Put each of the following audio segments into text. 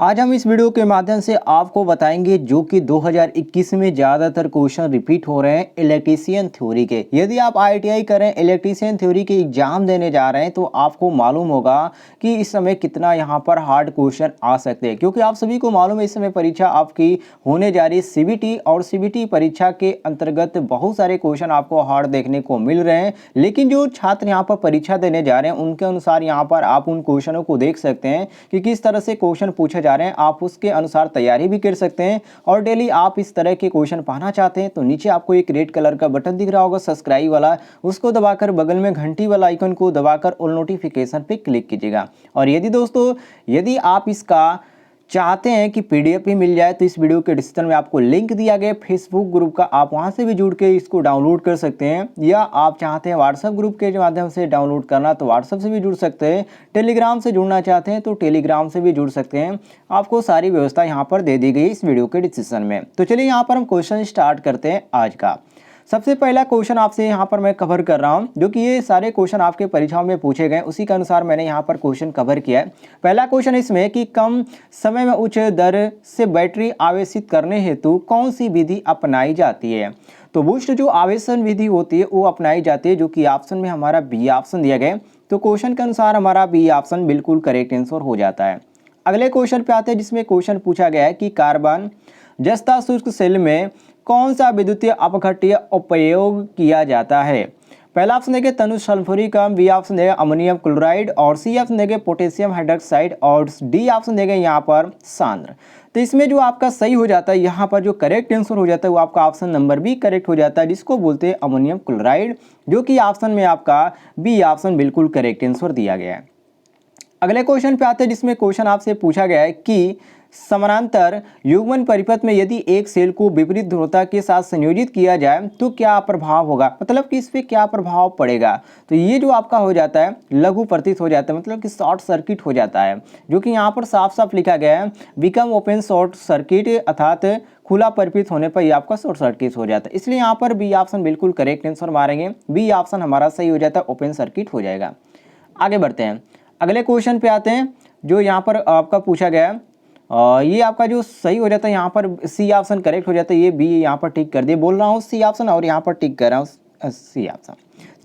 आज हम इस वीडियो के माध्यम से आपको बताएंगे जो कि 2021 में ज़्यादातर क्वेश्चन रिपीट हो रहे हैं इलेक्ट्रीशियन थ्योरी के। यदि आप आईटीआई करें इलेक्ट्रीशियन थ्योरी के एग्जाम देने जा रहे हैं तो आपको मालूम होगा कि इस समय कितना यहाँ पर हार्ड क्वेश्चन आ सकते हैं, क्योंकि आप सभी को मालूम है इस समय परीक्षा आपकी होने जा रही है सीबीटी, और सीबीटी परीक्षा के अंतर्गत बहुत सारे क्वेश्चन आपको हार्ड देखने को मिल रहे हैं। लेकिन जो छात्र यहाँ पर परीक्षा देने जा रहे हैं उनके अनुसार यहाँ पर आप उन क्वेश्चनों को देख सकते हैं कि किस तरह से क्वेश्चन पूछे जा रहे हैं, आप उसके अनुसार तैयारी भी कर सकते हैं। और डेली आप इस तरह के क्वेश्चन पाना चाहते हैं तो नीचे आपको एक रेड कलर का बटन दिख रहा होगा सब्सक्राइब वाला, उसको दबाकर बगल में घंटी वाला आइकन को दबाकर ऑल नोटिफिकेशन पे क्लिक कीजिएगा। और यदि दोस्तों यदि आप इसका चाहते हैं कि पीडीएफ भी मिल जाए तो इस वीडियो के डिस्क्रिप्शन में आपको लिंक दिया गया फेसबुक ग्रुप का, आप वहां से भी जुड़ के इसको डाउनलोड कर सकते हैं, या आप चाहते हैं व्हाट्सएप ग्रुप के माध्यम से डाउनलोड करना तो व्हाट्सएप से भी जुड़ सकते हैं, टेलीग्राम से जुड़ना चाहते हैं तो टेलीग्राम से भी जुड़ सकते हैं। आपको सारी व्यवस्था यहाँ पर दे दी गई इस वीडियो के डिस्क्रिप्शन में। तो चलिए यहाँ पर हम क्वेश्चन स्टार्ट करते हैं आज का। सबसे पहला क्वेश्चन आपसे यहाँ पर मैं कवर कर रहा हूँ, जो कि ये सारे क्वेश्चन आपके परीक्षाओं में पूछे गए उसी के अनुसार मैंने यहाँ पर क्वेश्चन कवर किया है। पहला क्वेश्चन इसमें कि कम समय में उच्च दर से बैटरी आवेशित करने हेतु कौन सी विधि अपनाई जाती है। तो बूस्ट जो आवेशन विधि होती है वो अपनाई जाती है, जो कि ऑप्शन में हमारा बी ऑप्शन दिया गया। तो क्वेश्चन के अनुसार हमारा बी ऑप्शन बिल्कुल करेक्ट आंसर हो जाता है। अगले क्वेश्चन पे आते हैं, जिसमें क्वेश्चन पूछा गया है कि कार्बन जस्ता शुष्क सेल में कौन सा विद्युतीय अपघट्य उपयोग किया जाता है। पहला ऑप्शन देंगे तनु सल्फ्यूरिक अम्ल, बी ऑप्शन देंगे अमोनियम क्लोराइड, और सी ऑप्शन देंगे पोटेशियम हाइड्रोक्साइड, और डी ऑप्शन देंगे यहाँ पर सांद्र। तो इसमें जो आपका सही हो जाता है, यहाँ पर जो करेक्ट आंसर हो जाता है वो आपका ऑप्शन नंबर बी करेक्ट हो जाता है, जिसको बोलते हैं अमोनियम क्लोराइड, जो कि ऑप्शन में आपका बी ऑप्शन बिल्कुल करेक्ट आंसर दिया गया है। अगले क्वेश्चन पे आते हैं, जिसमें क्वेश्चन आपसे पूछा गया है कि समानांतर युग्मन परिपथ में यदि एक सेल को विपरीत ध्रुवता के साथ संयोजित किया जाए तो क्या प्रभाव होगा, मतलब कि इस पे क्या प्रभाव पड़ेगा। तो ये जो आपका हो जाता है लघु प्रतीत हो जाता है, मतलब कि शॉर्ट सर्किट हो जाता है, जो कि यहाँ पर साफ साफ लिखा गया है बिकम ओपन शॉर्ट सर्किट, अर्थात खुला परिपथ होने पर ये आपका शॉर्ट सर्किट हो जाता है। इसलिए यहाँ पर बी ऑप्शन बिल्कुल करेक्ट आंसर मारेंगे, बी ऑप्शन हमारा सही हो जाता है, ओपन सर्किट हो जाएगा। आगे बढ़ते हैं, अगले क्वेश्चन पे आते हैं जो यहाँ पर आपका पूछा गया है। ये आपका जो सही हो जाता है यहाँ पर सी ऑप्शन करेक्ट हो जाता है, ये बी यहाँ पर टिक कर दिए, बोल रहा हूँ सी ऑप्शन और यहाँ पर टिक कर रहा हूँ सी ऑप्शन।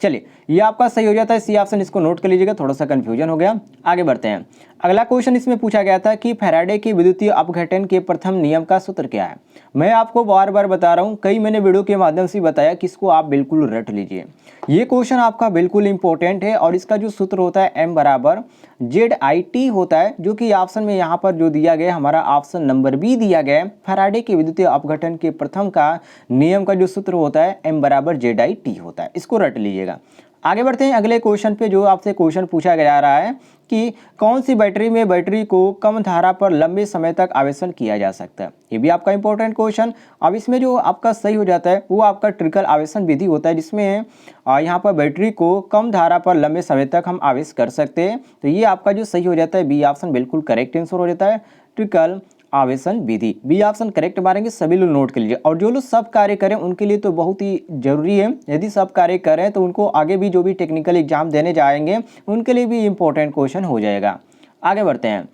चलिए ये आपका सही हो जाता है सी ऑप्शन, इसको नोट कर लीजिएगा, थोड़ा सा कंफ्यूजन हो गया। आगे बढ़ते हैं, अगला क्वेश्चन इसमें पूछा गया था कि फैराडे के विद्युतीय अपघटन के प्रथम नियम का सूत्र क्या है। मैं आपको बार बार बता रहा हूँ, कई मैंने वीडियो के माध्यम से बताया कि इसको आप बिल्कुल रट लीजिए। ये क्वेश्चन आपका बिल्कुल इंपॉर्टेंट है, और इसका जो सूत्र होता है एम बराबर जेड आई टी होता है, जो कि ऑप्शन में यहाँ पर जो दिया गया हमारा ऑप्शन नंबर बी दिया गया है। फैराडे के विद्युतीय अपघटन के प्रथम का नियम का जो सूत्र होता है एम बराबर जेड आई टी होता है, इसको रट लीजिएगा। आगे बढ़ते हैं अगले क्वेश्चन पे, जो आपसे क्वेश्चन पूछा जा रहा है कि कौन सी बैटरी में बैटरी को कम धारा पर लंबे समय तक आवेशन किया जा सकता है। ये भी आपका इंपॉर्टेंट क्वेश्चन। अब इसमें जो आपका सही हो जाता है वो आपका ट्रिकल आवेशन विधि होता है, जिसमें यहाँ पर बैटरी को कम धारा पर लंबे समय तक हम आवेश कर सकते हैं। तो ये आपका जो सही हो जाता है बी ऑप्शन बिल्कुल करेक्ट आंसर हो जाता है, ट्रिकल आवेशन विधि, बी ऑप्शन करेक्ट मारेंगे। सभी लोग नोट कर लीजिए, और जो लोग सब कार्य करें उनके लिए तो बहुत ही जरूरी है, यदि सब कार्य करें तो उनको आगे भी जो भी टेक्निकल एग्जाम देने जाएंगे उनके लिए भी इंपॉर्टेंट क्वेश्चन हो जाएगा। आगे बढ़ते हैं,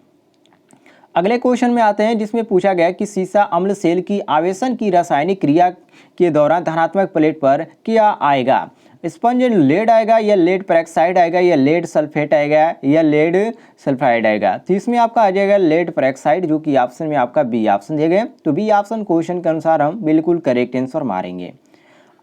अगले क्वेश्चन में आते हैं, जिसमें पूछा गया कि सीसा अम्ल सेल की आवेशन की रासायनिक क्रिया के दौरान धनात्मक प्लेट पर क्या आएगा। स्पंज लेड आएगा, या लेड पेरोक्साइड आएगा, या लेड सल्फेट आएगा, या लेड सल्फाइड आएगा। तो इसमें आपका आ जाएगा लेड पेरोक्साइड, जो कि ऑप्शन में आपका बी ऑप्शन दिए गए। तो बी ऑप्शन क्वेश्चन के अनुसार हम बिल्कुल करेक्ट आंसर मारेंगे।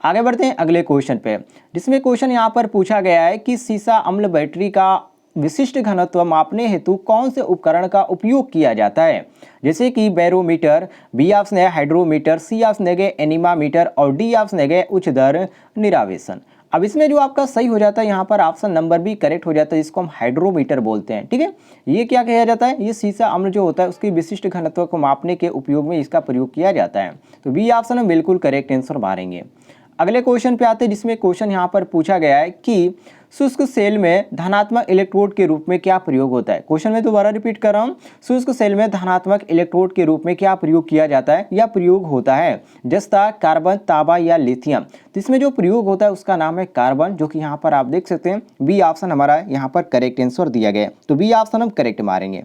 आगे बढ़ते हैं अगले क्वेश्चन पे, जिसमें क्वेश्चन यहाँ पर पूछा गया है कि सीसा अम्ल बैटरी का विशिष्ट घनत्व मापने हेतु कौन से उपकरण का उपयोग किया जाता है, जैसे कि बैरोमीटर, बी ऑप्शन है हाइड्रोमीटर, सी ऑप्शन है एनीमामीटर, और डी ऑप्शन है उच्च दर निरावेशन। अब इसमें जो आपका सही हो जाता है यहाँ पर ऑप्शन नंबर बी करेक्ट हो जाता है, जिसको हम हाइड्रोमीटर बोलते हैं। ठीक है, ये क्या कहा जाता है, ये सीसा अम्ल जो होता है उसकी विशिष्ट घनत्व को मापने के उपयोग में इसका प्रयोग किया जाता है। तो बी ऑप्शन हम बिल्कुल करेक्ट आंसर मारेंगे। अगले क्वेश्चन पे आते हैं, जिसमें क्वेश्चन यहाँ पर पूछा गया है कि शुष्क सेल में धनात्मक इलेक्ट्रोड के रूप में क्या प्रयोग होता है। क्वेश्चन में दोबारा रिपीट कर रहा हूँ, शुष्क सेल में धनात्मक इलेक्ट्रोड के रूप में क्या प्रयोग किया जाता है या प्रयोग होता है, जस्ता, कार्बन, तांबा या लिथियम। तो इसमें जो प्रयोग होता है उसका नाम है कार्बन, जो कि यहाँ पर आप देख सकते हैं बी ऑप्शन हमारा यहाँ पर करेक्ट आंसर दिया गया है। तो बी ऑप्शन हम करेक्ट मारेंगे।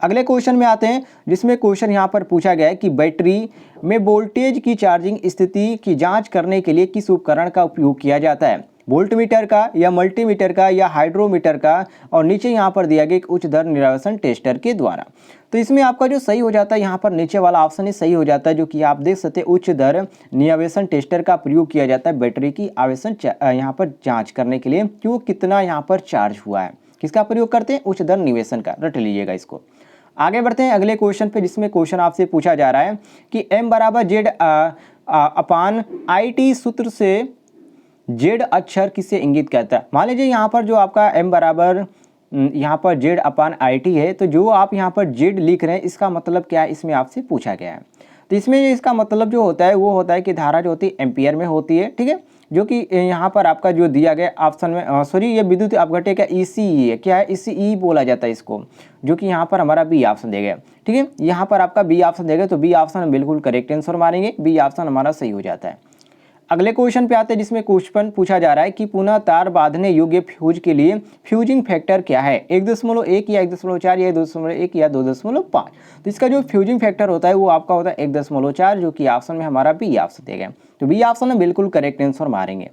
अगले क्वेश्चन में आते हैं, जिसमें क्वेश्चन यहाँ पर पूछा गया है कि बैटरी में वोल्टेज की चार्जिंग स्थिति की जांच करने के लिए किस उपकरण का उपयोग किया जाता है, वोल्टमीटर का या मल्टीमीटर का या हाइड्रोमीटर का, और नीचे यहाँ पर दिया गया एक उच्च दर निरावेशन टेस्टर के द्वारा। तो इसमें आपका जो सही हो जाता है यहाँ पर नीचे वाला ऑप्शन ही सही हो जाता है, जो कि आप देख सकते हैं उच्च दर निरावेशन टेस्टर का प्रयोग किया जाता है बैटरी की आवेशन यहाँ पर जाँच करने के लिए कि वो कितना यहाँ पर चार्ज हुआ है। किसका प्रयोग करते हैं, उच्च दर निवेशन का, रट लीजिएगा इसको। आगे बढ़ते हैं अगले क्वेश्चन पे, जिसमें क्वेश्चन आपसे पूछा जा रहा है कि m बराबर जेड अपान आई टी सूत्र से जेड अक्षर किसे इंगित करता है। मान लीजिए यहाँ पर जो आपका m बराबर यहाँ पर जेड अपान आई टी है, तो जो आप यहाँ पर जेड लिख रहे हैं इसका मतलब क्या है, इसमें आपसे पूछा गया है। तो इसमें इसका मतलब जो होता है वो होता है कि धारा जो होती है एम्पियर में होती है, ठीक है, जो कि यहाँ पर आपका जो दिया गया ऑप्शन में सॉरी ये विद्युत अपघट्य का ईसीई है, क्या है, ईसीई बोला जाता है इसको, जो कि यहाँ पर हमारा बी ऑप्शन देगा, ठीक है, यहाँ पर आपका बी ऑप्शन देगा, तो बी ऑप्शन हम बिल्कुल करेक्ट आंसर मारेंगे, बी ऑप्शन हमारा सही हो जाता है। अगले क्वेश्चन पे आते हैं, जिसमें क्वेश्चन पूछा जा रहा है कि पुनः तार बांधने योग्य फ्यूज के लिए फ्यूजिंग फैक्टर क्या है, 1.1 या 1.4 या 2.1 या 2.5। तो इसका जो फ्यूजिंग फैक्टर होता है वो आपका होता है 1.4, जो कि ऑप्शन में हमारा बी ऑप्शन देगा, तो बी ऑप्शन में बिल्कुल करेक्ट आंसर मारेंगे।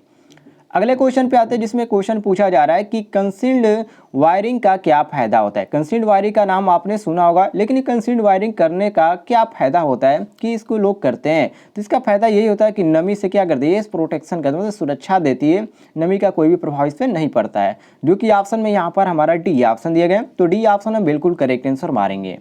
अगले क्वेश्चन पे आते हैं, जिसमें क्वेश्चन पूछा जा रहा है कि कंसील्ड वायरिंग का क्या फायदा होता है। कंसील्ड वायरिंग का नाम आपने सुना होगा, लेकिन कंसील्ड वायरिंग करने का क्या फायदा होता है कि इसको लोग करते हैं, तो इसका फायदा यही होता है कि नमी से क्या करती है, प्रोटेक्शन करती है, मतलब सुरक्षा देती है, नमी का कोई भी प्रभाव इस पर नहीं पड़ता है, जो कि ऑप्शन में यहाँ पर हमारा डी ऑप्शन दिया गया, तो डी ऑप्शन हम बिल्कुल करेक्ट आंसर मारेंगे।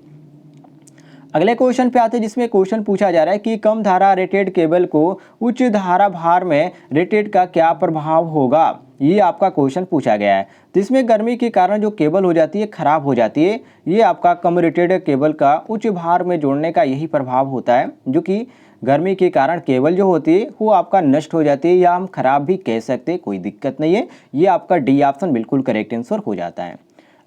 अगले क्वेश्चन पे आते हैं, जिसमें क्वेश्चन पूछा जा रहा है कि कम धारा रेटेड केबल को उच्च धारा भार में रेटेड का क्या प्रभाव होगा, ये आपका क्वेश्चन पूछा गया है। तो इसमें गर्मी के कारण जो केबल हो जाती है, खराब हो जाती है, ये आपका कम रेटेड केबल का उच्च भार में जोड़ने का यही प्रभाव होता है, जो कि गर्मी के कारण केबल जो होती है वो आपका नष्ट हो जाती है, या हम खराब भी कह सकते हैं, कोई दिक्कत नहीं है, ये आपका डी ऑप्शन बिल्कुल करेक्ट आंसर हो जाता है।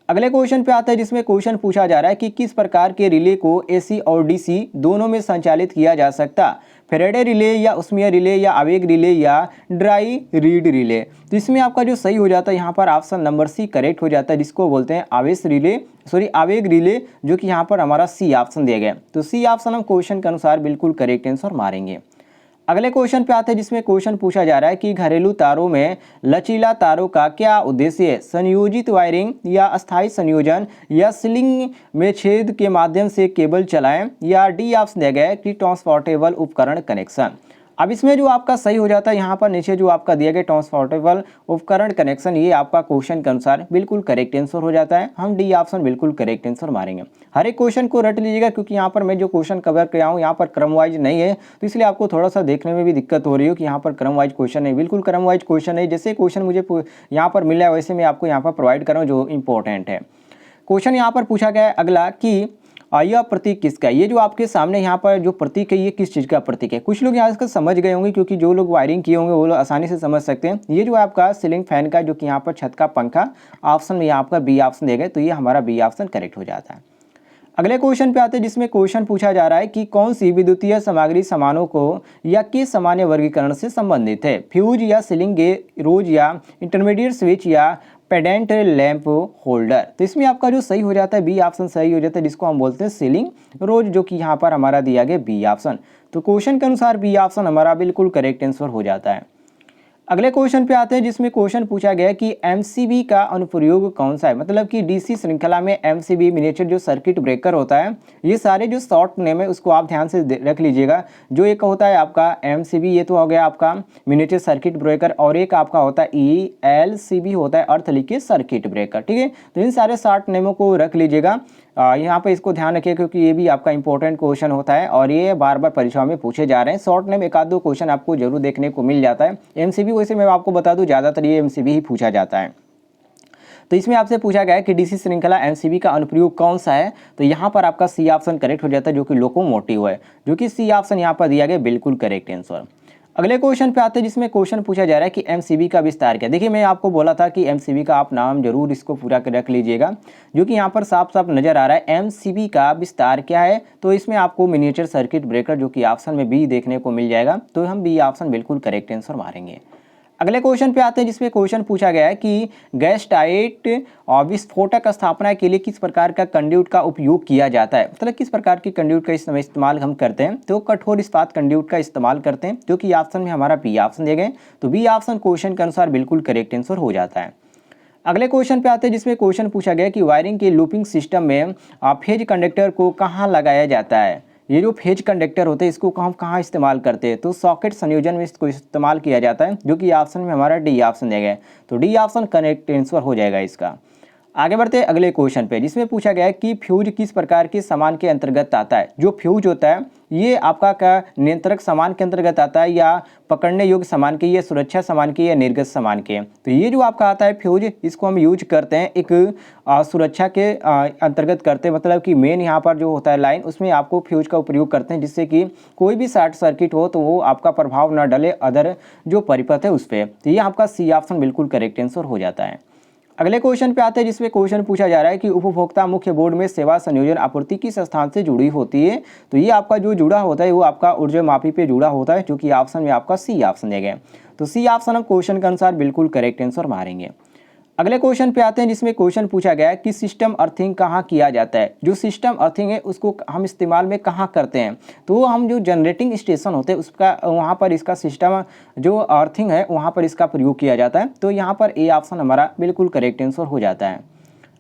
अगले क्वेश्चन पे आता है, जिसमें क्वेश्चन पूछा जा रहा है कि किस प्रकार के रिले को एसी और डीसी दोनों में संचालित किया जा सकता, फेराडे रिले या उस्मिया रिले या आवेग रिले या ड्राई रीड रिले। तो इसमें आपका जो सही हो जाता है यहाँ पर ऑप्शन नंबर सी करेक्ट हो जाता है, जिसको बोलते हैं आवेश रिले, सॉरी आवेग रिले, जो कि यहाँ पर हमारा सी ऑप्शन दिया गया, तो सी ऑप्शन हम क्वेश्चन के अनुसार बिल्कुल करेक्ट आंसर मारेंगे। अगले क्वेश्चन पे आते हैं, जिसमें क्वेश्चन पूछा जा रहा है कि घरेलू तारों में लचीला तारों का क्या उद्देश्य है, संयोजित वायरिंग या अस्थायी संयोजन या सीलिंग में छेद के माध्यम से केबल चलाएं, या डी ऑप्शन दिया गया है कि ट्रांसपोर्टेबल उपकरण कनेक्शन। अब इसमें जो आपका सही हो जाता है यहाँ पर नीचे जो आपका दिया गया ट्रांसपोर्टेबल उपकरण कनेक्शन, ये आपका क्वेश्चन के अनुसार बिल्कुल करेक्ट आंसर हो जाता है, हम डी ऑप्शन बिल्कुल करेक्ट आंसर मारेंगे। हर एक क्वेश्चन को रट लीजिएगा, क्योंकि यहाँ पर मैं जो क्वेश्चन कवर किया हूँ यहाँ पर क्रम वाइज नहीं है, तो इसलिए आपको थोड़ा सा देखने में भी दिक्कत हो रही हो कि यहाँ पर क्रम वाइज क्वेश्चन नहीं, बिल्कुल क्रम वाइज क्वेश्चन नहीं, जैसे क्वेश्चन मुझे यहाँ पर मिला है वैसे मैं आपको यहाँ पर प्रोवाइड कर रहा हूँ जो इंपॉर्टेंट है। क्वेश्चन यहाँ पर पूछा गया है अगला कि यह प्रतीक किसका है, ये जो आपके सामने यहाँ पर जो प्रतीक है ये किस चीज़ का प्रतीक है। कुछ लोग यहाँ इसका समझ गए होंगे, क्योंकि जो लोग वायरिंग किए होंगे वो लोग आसानी से समझ सकते हैं। ये जो आपका सीलिंग फैन का, जो कि यहाँ पर छत का पंखा, ऑप्शन में आपका बी ऑप्शन देगा, तो ये हमारा बी ऑप्शन करेक्ट हो जाता है। अगले क्वेश्चन पे आते हैं, जिसमें क्वेश्चन पूछा जा रहा है कि कौन सी विद्युतीय सामग्री सामानों को या किस सामान्य वर्गीकरण से संबंधित है, फ्यूज या सीलिंग रोज या इंटरमीडिएट स्विच या पेडेंट लैंप होल्डर। तो इसमें आपका जो सही हो जाता है बी ऑप्शन सही हो जाता है, जिसको हम बोलते हैं सीलिंग रोज, जो कि यहाँ पर हमारा दिया गया बी ऑप्शन, तो क्वेश्चन के अनुसार बी ऑप्शन हमारा बिल्कुल करेक्ट आंसर हो जाता है। अगले क्वेश्चन पे आते हैं, जिसमें क्वेश्चन पूछा गया कि एमसीबी का अनुप्रयोग कौन सा है, मतलब कि डीसी श्रृंखला में एमसीबी मिनिएचर जो सर्किट ब्रेकर होता है, ये सारे जो शॉर्ट नेम है उसको आप ध्यान से रख लीजिएगा। जो एक होता है आपका एमसीबी, ये तो हो गया आपका मिनिएचर सर्किट ब्रेकर, और एक आपका होता है ईएलसीबी होता है अर्थ लिंकेज सर्किट ब्रेकर, ठीक है। तो इन सारे शॉर्ट नेमों को रख लीजिएगा, यहाँ पे इसको ध्यान रखिए, क्योंकि ये भी आपका इंपॉर्टेंट क्वेश्चन होता है और ये बार बार परीक्षा में पूछे जा रहे हैं। शॉर्ट नेम एक आध दो क्वेश्चन आपको जरूर देखने को मिल जाता है। एमसीबी वैसे मैं आपको बता दूं ज़्यादातर ये एमसीबी ही पूछा जाता है। तो इसमें आपसे पूछा गया है कि डीसी श्रृंखला एमसीबी का अनुप्रयोग कौन सा है, तो यहाँ पर आपका सी ऑप्शन करेक्ट हो जाता है, जो कि लोकोमोटिव है, जो कि सी ऑप्शन यहाँ पर दिया गया बिल्कुल करेक्ट आंसर। अगले क्वेश्चन पे आते हैं, जिसमें क्वेश्चन पूछा जा रहा है कि एमसीबी का विस्तार क्या। देखिए मैं आपको बोला था कि एमसीबी का आप नाम जरूर इसको पूरा कर रख लीजिएगा, जो कि यहाँ पर साफ साफ नजर आ रहा है एमसीबी का विस्तार क्या है। तो इसमें आपको मिनिएचर सर्किट ब्रेकर, जो कि ऑप्शन में बी देखने को मिल जाएगा, तो हम बी ऑप्शन बिल्कुल करेक्ट आंसर मारेंगे। अगले क्वेश्चन पे आते हैं जिसमें क्वेश्चन पूछा गया है कि गैस टाइट और विस्फोटक स्थापना के लिए किस प्रकार का कंड्यूट का उपयोग किया जाता है, मतलब किस प्रकार की कंड्यूट का इस्तेमाल हम करते हैं। तो कठोर इस्पात कंड्यूट का इस्तेमाल करते हैं, जो कि ऑप्शन में हमारा बी ऑप्शन दिए गए। तो बी ऑप्शन क्वेश्चन के अनुसार बिल्कुल करेक्ट आंसर हो जाता है। अगले क्वेश्चन पे आते हैं जिसमें क्वेश्चन पूछा गया कि वायरिंग के लूपिंग सिस्टम में फेज कंडक्टर को कहाँ लगाया जाता है। ये जो फेज कंडक्टर होते हैं इसको हम कहाँ इस्तेमाल करते हैं, तो सॉकेट संयोजन में इसको इस्तेमाल किया जाता है, जो कि ऑप्शन में हमारा डी ऑप्शन दिया गया है। तो डी ऑप्शन करेक्ट आंसर हो जाएगा इसका। आगे बढ़ते हैं अगले क्वेश्चन पे जिसमें पूछा गया है कि फ्यूज किस प्रकार के सामान के अंतर्गत आता है। जो फ्यूज होता है ये आपका क्या नियंत्रक सामान के अंतर्गत आता है, या पकड़ने योग्य सामान के, या सुरक्षा सामान के, या निर्गत सामान के। तो ये जो आपका आता है फ्यूज, इसको हम यूज करते हैं एक सुरक्षा के अंतर्गत करते हैं, मतलब कि मेन यहाँ पर जो होता है लाइन, उसमें आपको फ्यूज का उपयोग करते हैं, जिससे कि कोई भी शॉर्ट सर्किट हो तो वो आपका प्रभाव न डले अदर जो परिपथ है उस पर। तो ये आपका सी ऑप्शन बिल्कुल करेक्ट आंसर हो जाता है। अगले क्वेश्चन पे आते हैं जिसमें क्वेश्चन पूछा जा रहा है कि उपभोक्ता मुख्य बोर्ड में सेवा संयोजन आपूर्ति किस स्थान से जुड़ी होती है। तो ये आपका जो जुड़ा होता है वो आपका ऊर्जा मापी पे जुड़ा होता है, जो कि ऑप्शन में आपका सी ऑप्शन दिया गया। तो सी ऑप्शन हम क्वेश्चन के अनुसार बिल्कुल करेक्ट आंसर मारेंगे। अगले क्वेश्चन पे आते हैं जिसमें क्वेश्चन पूछा गया है कि सिस्टम अर्थिंग कहाँ किया जाता है। जो सिस्टम अर्थिंग है उसको हम इस्तेमाल में कहाँ करते हैं, तो हम जो जनरेटिंग स्टेशन होते हैं उसका वहाँ पर इसका सिस्टम जो अर्थिंग है वहाँ पर इसका प्रयोग किया जाता है। तो यहाँ पर ए ऑप्शन हमारा बिल्कुल करेक्ट आंसर हो जाता है।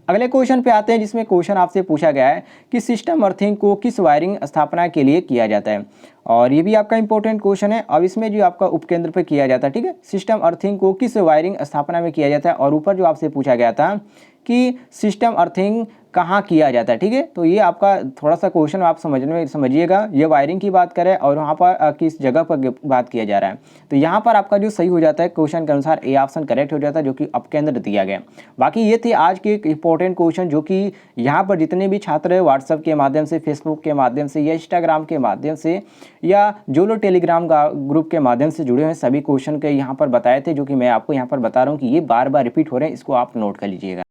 अगले क्वेश्चन पे आते हैं जिसमें क्वेश्चन आपसे पूछा गया है कि सिस्टम अर्थिंग को किस वायरिंग स्थापना के लिए किया जाता है, और ये भी आपका इंपॉर्टेंट क्वेश्चन है। अब इसमें जो आपका उपकेंद्र पे किया जाता है, ठीक है, सिस्टम अर्थिंग को किस वायरिंग स्थापना में किया जाता है, और ऊपर जो आपसे पूछा गया था कि सिस्टम अर्थिंग कहाँ किया जाता है, ठीक है। तो ये आपका थोड़ा सा क्वेश्चन आप समझिएगा, ये वायरिंग की बात करें और वहाँ पर किस जगह पर बात किया जा रहा है। तो यहाँ पर आपका जो सही हो जाता है क्वेश्चन के अनुसार ए ऑप्शन करेक्ट हो जाता है, जो कि अपकेंद्र दिया गया। बाकी ये थे आज के एक इंपॉर्टेंट क्वेश्चन, जो कि यहाँ पर जितने भी छात्र व्हाट्सएप के माध्यम से, फेसबुक के माध्यम से, या इंस्टाग्राम के माध्यम से, या जो लोग टेलीग्राम ग्रुप के माध्यम से जुड़े हैं, सभी क्वेश्चन के यहाँ पर बताए थे, जो कि मैं आपको यहाँ पर बता रहा हूँ कि ये बार बार रिपीट हो रहे हैं, इसको आप नोट कर लीजिएगा।